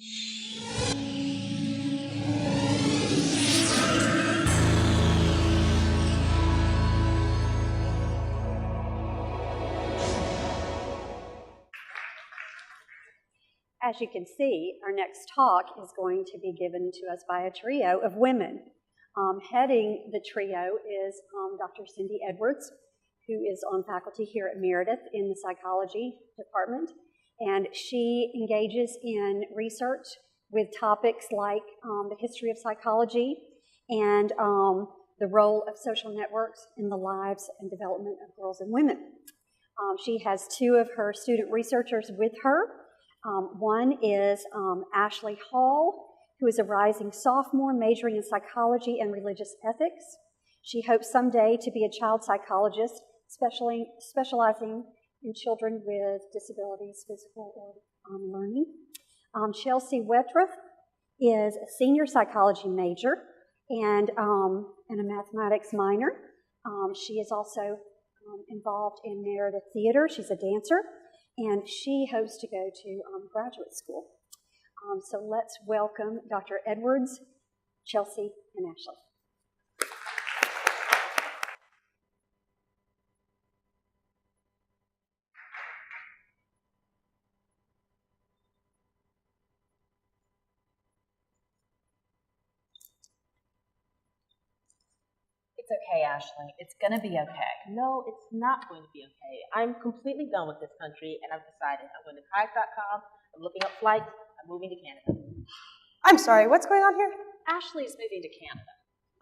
As you can see, our next talk is going to be given to us by a trio of women. Heading the trio is Dr. Cynthia Edwards, who is on faculty here at Meredith in the psychology department, and she engages in research with topics like the history of psychology and the role of social networks in the lives and development of girls and women. She has two of her student researchers with her. One is Ashley Hall, who is a rising sophomore majoring in psychology and religious ethics. She hopes someday to be a child psychologist, specializing in children with disabilities, physical or learning. Chelsea Wetruth is a senior psychology major and a mathematics minor. She is also involved in Meredith Theater. She's a dancer, and she hopes to go to graduate school. So let's welcome Dr. Edwards, Chelsea, and Ashley. It's okay, Ashley. It's going to be okay. No, it's not going to be okay. I'm completely done with this country, and I've decided I'm going to kayak.com, I'm looking up flights, I'm moving to Canada. I'm sorry, what's going on here? Ashley's moving to Canada.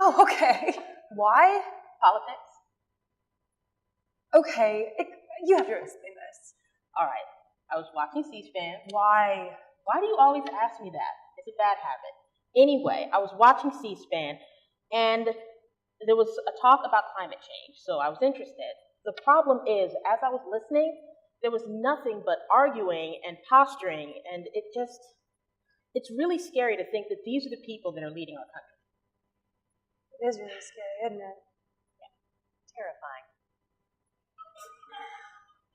Oh, okay. Why? Politics? Okay, you have to explain this. All right, I was watching C-SPAN. Why? Why do you always ask me that? It's a bad habit. Anyway, I was watching C-SPAN, and there was a talk about climate change, so I was interested. The problem is, as I was listening, there was nothing but arguing and posturing, and it's really scary to think that these are the people that are leading our country. It is really scary, isn't it? Yeah. Terrifying.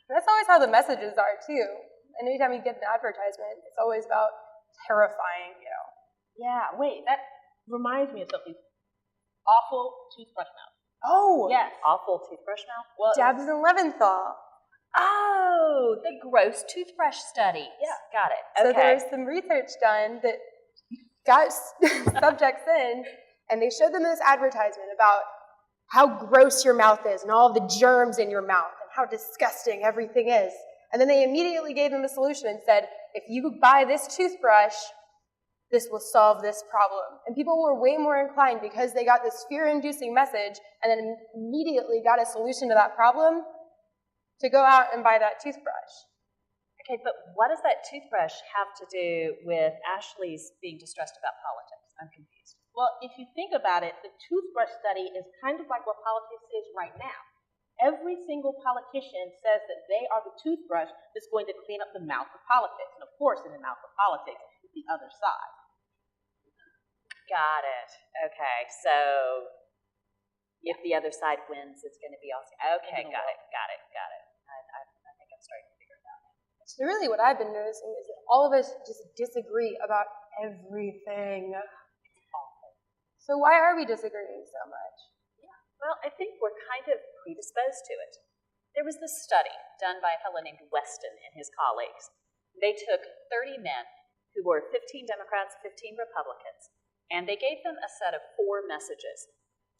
That's always how the messages are, too. And anytime you get an advertisement, it's always about terrifying you. Yeah, wait, that reminds me of something. Awful toothbrush mouth. Oh! Yes. Awful toothbrush mouth? Well, Dabs and Leventhal. Oh, the gross toothbrush study. Yeah. Got it. So Okay. there was some research done that got subjects in, and they showed them this advertisement about how gross your mouth is and all the germs in your mouth and how disgusting everything is. And then they immediately gave them a solution and said, if you buy this toothbrush, this will solve this problem. And people were way more inclined because they got this fear-inducing message and then immediately got a solution to that problem to go out and buy that toothbrush. Okay, but what does that toothbrush have to do with Ashley's being distressed about politics? I'm confused. Well, if you think about it, the toothbrush study is kind of like what politics is right now. Every single politician says that they are the toothbrush that's going to clean up the mouth of politics. And of course, in the mouth of politics is the other side. Got it. Okay, so if the other side wins, it's going to be awesome. Okay, got it. I think I'm starting to figure it out. So really what I've been noticing is that all of us just disagree about everything. So why are we disagreeing so much? Yeah, well, I think we're kind of predisposed to it. There was this study done by a fellow named Weston and his colleagues. They took 30 men who were 15 Democrats, 15 Republicans, and they gave them a set of 4 messages.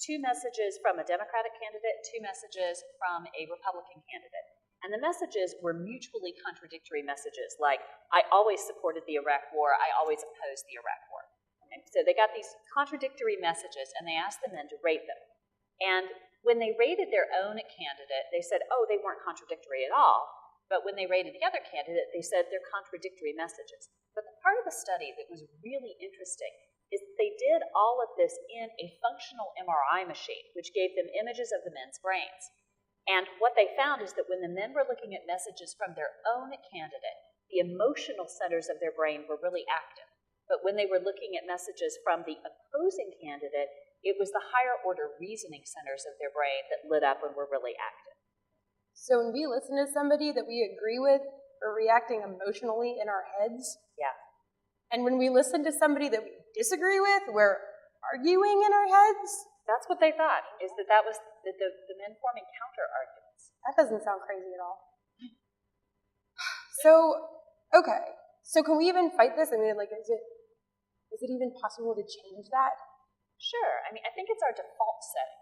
2 messages from a Democratic candidate, 2 messages from a Republican candidate. And the messages were mutually contradictory messages, like, I always supported the Iraq War, I always opposed the Iraq War. Okay? So they got these contradictory messages, and they asked the men to rate them. And when they rated their own candidate, they said, oh, they weren't contradictory at all. But when they rated the other candidate, they said they're contradictory messages. But the part of the study that was really interesting is that they did all of this in a functional MRI machine, which gave them images of the men's brains. And what they found is that when the men were looking at messages from their own candidate, the emotional centers of their brain were really active. But when they were looking at messages from the opposing candidate, it was the higher order reasoning centers of their brain that lit up and were really active. So when we listen to somebody that we agree with, we're reacting emotionally in our heads? Yeah. And when we listen to somebody that we disagree with, we're arguing in our heads? That's what they thought, is that was the men forming counter arguments. That doesn't sound crazy at all. So, okay. So can we even fight this? I mean, like, is it even possible to change that? Sure. I mean, I think it's our default setting.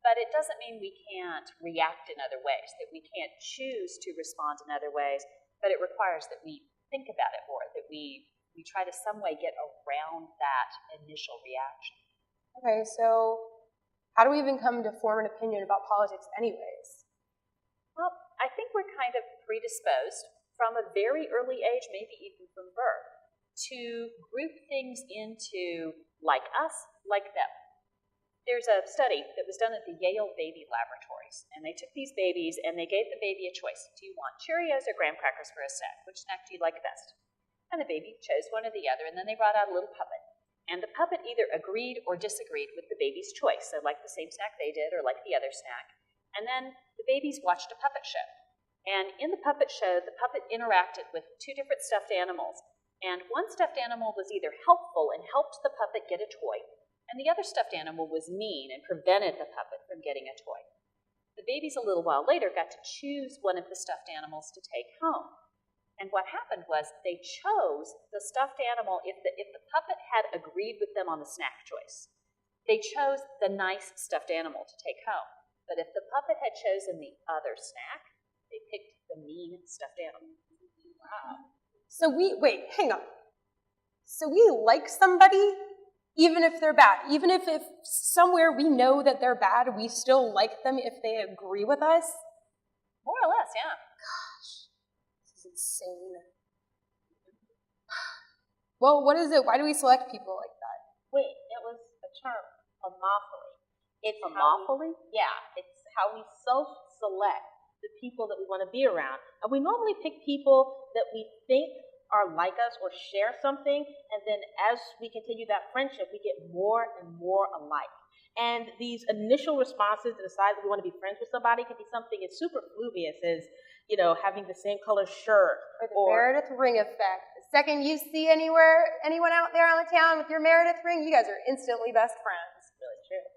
But it doesn't mean we can't react in other ways, that we can't choose to respond in other ways, but it requires that we think about it more, that we try to some way get around that initial reaction. Okay, so how do we even come to form an opinion about politics anyways? Well, I think we're kind of predisposed from a very early age, maybe even from birth, to group things into like us, like them. There's a study that was done at the Yale Baby Laboratories, and they took these babies and they gave the baby a choice. Do you want Cheerios or graham crackers for a snack? Which snack do you like best? And the baby chose one or the other, and then they brought out a little puppet. And the puppet either agreed or disagreed with the baby's choice, so like the same snack they did or like the other snack. And then the babies watched a puppet show. And in the puppet show, the puppet interacted with two different stuffed animals. And one stuffed animal was either helpful and helped the puppet get a toy, and the other stuffed animal was mean and prevented the puppet from getting a toy. The babies a little while later got to choose one of the stuffed animals to take home. And what happened was they chose the stuffed animal if the puppet had agreed with them on the snack choice. They chose the nice stuffed animal to take home. But if the puppet had chosen the other snack, they picked the mean stuffed animal. Wow. So wait, hang on. So we like somebody even if they're bad. Even if somewhere we know that they're bad, we still like them if they agree with us? More or less, yeah. Gosh, this is insane. Well, what is it? Why do we select people like that? Wait, it was a term, homophily. It's homophily? Yeah, it's how we self-select the people that we want to be around. And we normally pick people that we think are like us or share something, and then as we continue that friendship, we get more and more alike. And these initial responses to decide that we want to be friends with somebody can be something as superfluous as, having the same color shirt. Or the Meredith ring effect. The second you see anyone out there on the town with your Meredith ring, you guys are instantly best friends. Really true.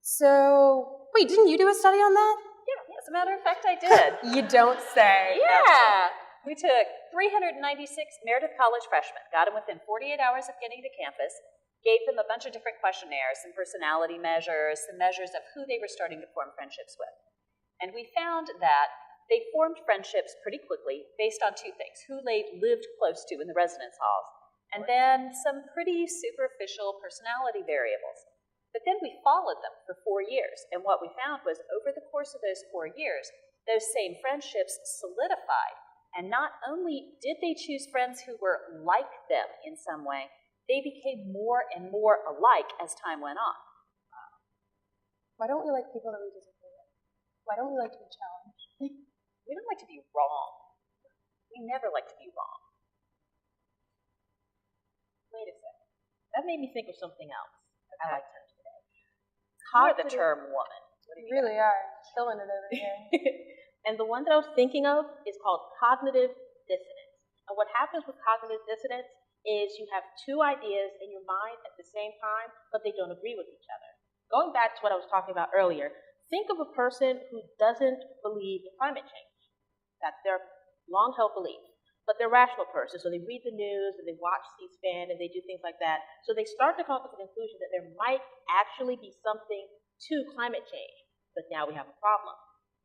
So, wait, didn't you do a study on that? Yeah, as a matter of fact, I did. You don't say. Yeah. We took 396 Meredith College freshmen, got them within 48 hours of getting to campus, gave them a bunch of different questionnaires, some personality measures, some measures of who they were starting to form friendships with. And we found that they formed friendships pretty quickly based on two things: who they lived close to in the residence halls, and then some pretty superficial personality variables. But then we followed them for 4 years, and what we found was over the course of those 4 years, those same friendships solidified. And not only did they choose friends who were like them in some way, they became more and more alike as time went on. Why don't we like people that we disagree with? Why don't we like to be challenged? We don't like to be wrong. We never like to be wrong. Wait a second. That made me think of something else. I like terms today. You're the term woman. You really are. Killing it over here. And the one that I was thinking of is called cognitive dissonance. And what happens with cognitive dissonance is you have two ideas in your mind at the same time, but they don't agree with each other. Going back to what I was talking about earlier, think of a person who doesn't believe in climate change. That's their long-held belief. But they're a rational person, so they read the news and they watch C-SPAN and they do things like that. So they start to come to the conclusion that there might actually be something to climate change. But now we have a problem.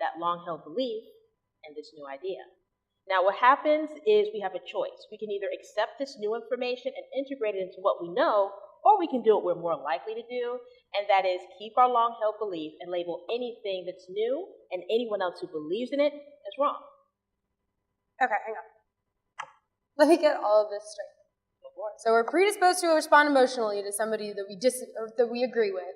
That long-held belief and this new idea. Now what happens is we have a choice. We can either accept this new information and integrate it into what we know, or we can do what we're more likely to do, and that is keep our long-held belief and label anything that's new and anyone else who believes in it as wrong. Okay, hang on. Let me get all of this straight. So we're predisposed to respond emotionally to somebody that we agree with.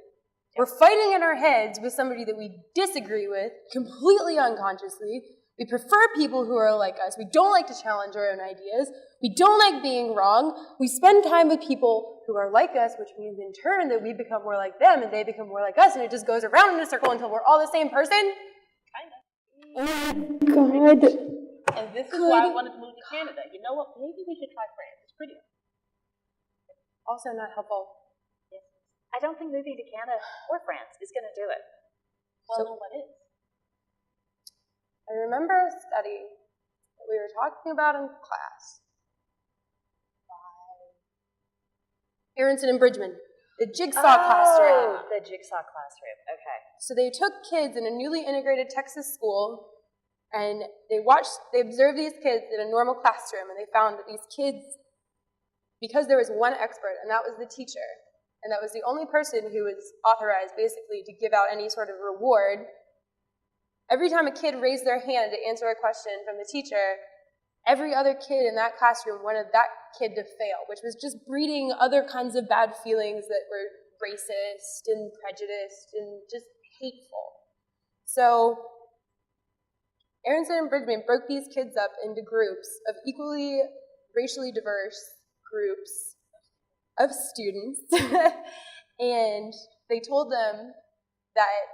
We're fighting in our heads with somebody that we disagree with, completely unconsciously. We prefer people who are like us. We don't like to challenge our own ideas. We don't like being wrong. We spend time with people who are like us, which means in turn that we become more like them and they become more like us, and it just goes around in a circle until we're all the same person. Kind of. Oh my God. And this is why I wanted to move to Canada. You know what? Maybe we should try France. It's prettier. Also not helpful. I don't think moving to Canada or France is going to do it. Well, then what is? I remember a study that we were talking about in class by Aronson and Bridgman, the jigsaw classroom. The jigsaw classroom. Okay. So they took kids in a newly integrated Texas school, and they observed these kids in a normal classroom, and they found that these kids, because there was one expert, and that was the teacher, and that was the only person who was authorized basically to give out any sort of reward, every time a kid raised their hand to answer a question from the teacher, every other kid in that classroom wanted that kid to fail, which was just breeding other kinds of bad feelings that were racist and prejudiced and just hateful. So Aronson and Bridgman broke these kids up into groups of equally racially diverse groups of students, and they told them that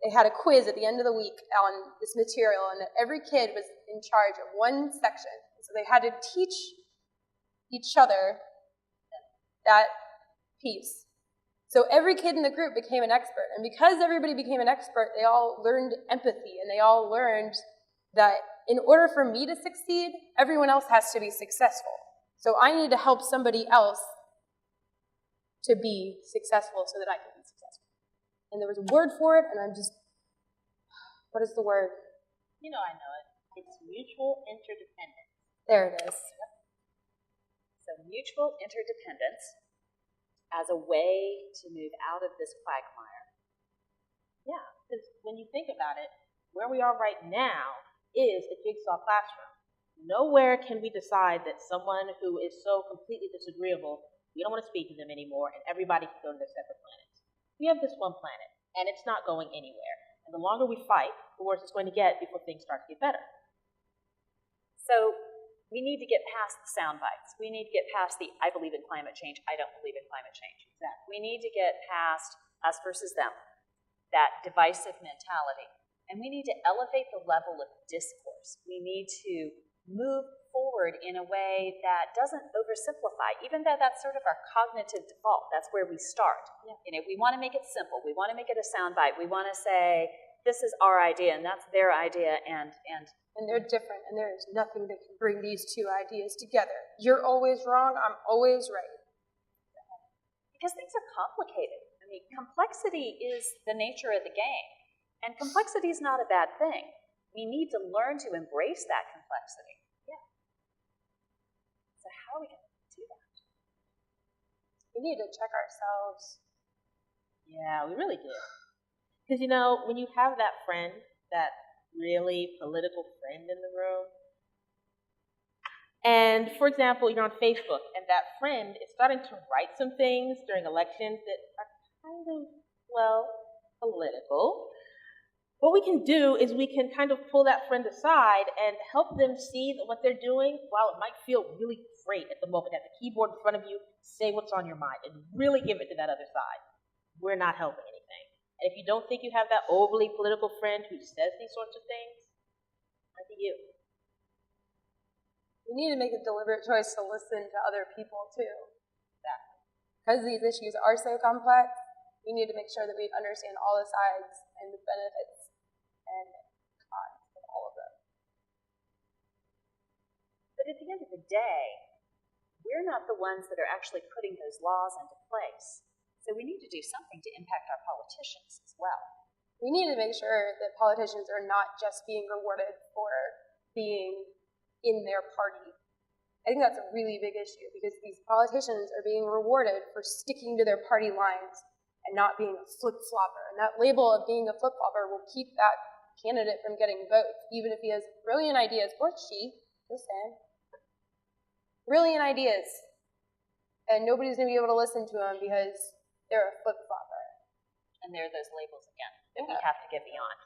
they had a quiz at the end of the week on this material, and that every kid was in charge of one section. So they had to teach each other that piece. So every kid in the group became an expert. And because everybody became an expert, they all learned empathy, and they all learned that in order for me to succeed, everyone else has to be successful. So I need to help somebody else to be successful so that I can be successful. And there was a word for it, and I'm just, what is the word? You know, I know it. It's mutual interdependence. There it is. So mutual interdependence as a way to move out of this quagmire. Yeah, because when you think about it, where we are right now is a jigsaw classroom. Nowhere can we decide that someone who is so completely disagreeable, we don't want to speak to them anymore, and everybody can go to their separate planets. We have this one planet, and it's not going anywhere. And the longer we fight, the worse it's going to get before things start to get better. So we need to get past the sound bites. We need to get past the I believe in climate change, I don't believe in climate change. Exactly. We need to get past us versus them, that divisive mentality. And we need to elevate the level of discourse. We need to move forward in a way that doesn't oversimplify, even though that's sort of our cognitive default. That's where we start. Yeah. You know, we want to make it simple. We want to make it a soundbite. We want to say, this is our idea, and that's their idea, and they're different, and there is nothing that can bring these two ideas together. You're always wrong, I'm always right. Because things are complicated. I mean, complexity is the nature of the game, and complexity is not a bad thing. We need to learn to embrace that complexity. Yeah. So how are we going to do that? We need to check ourselves. Yeah, we really do. Because, you know, when you have that friend, that really political friend in the room, and, for example, you're on Facebook, and that friend is starting to write some things during elections that are kind of, well, political. What we can do is we can kind of pull that friend aside and help them see that what they're doing, while it might feel really great at the moment, at the keyboard in front of you, say what's on your mind and really give it to that other side. We're not helping anything. And if you don't think you have that overly political friend who says these sorts of things, might be you. We need to make a deliberate choice to listen to other people, too. Exactly. Because these issues are so complex, we need to make sure that we understand all the sides and the benefits and cons of all of them. But at the end of the day, we're not the ones that are actually putting those laws into place. So we need to do something to impact our politicians as well. We need to make sure that politicians are not just being rewarded for being in their party. I think that's a really big issue, because these politicians are being rewarded for sticking to their party lines and not being a flip-flopper. And that label of being a flip-flopper will keep that candidate from getting votes, even if he has brilliant ideas, or she, just saying, brilliant ideas. And nobody's going to be able to listen to him because they're a flip-flopper. And there are those labels again that we have to get beyond.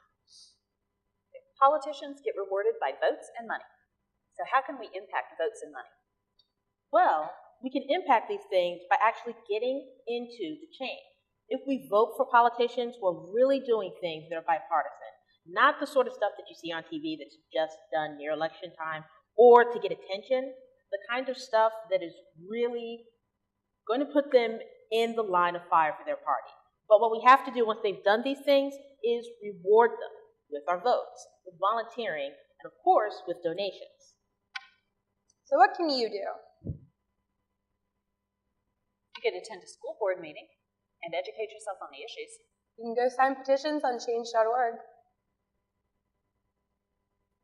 Politicians get rewarded by votes and money. So how can we impact votes and money? Well, we can impact these things by actually getting into the change. If we vote for politicians, we're really doing things that are bipartisan. Not the sort of stuff that you see on TV that's just done near election time or to get attention. The kind of stuff that is really going to put them in the line of fire for their party. But what we have to do once they've done these things is reward them with our votes, with volunteering, and of course, with donations. So what can you do? You can attend a school board meeting and educate yourself on the issues. You can go sign petitions on change.org.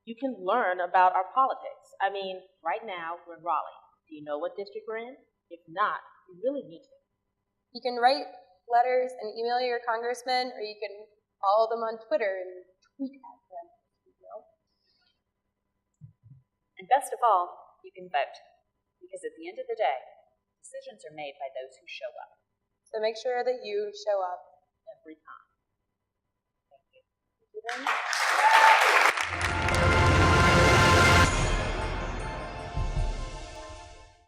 You can learn about our politics. I mean, right now, we're in Raleigh. Do you know what district we're in? If not, you really need to. You can write letters and email your congressman, or you can follow them on Twitter and tweet at them. And best of all, you can vote. Because at the end of the day, decisions are made by those who show up. So make sure that you show up Every time. Thank you very much.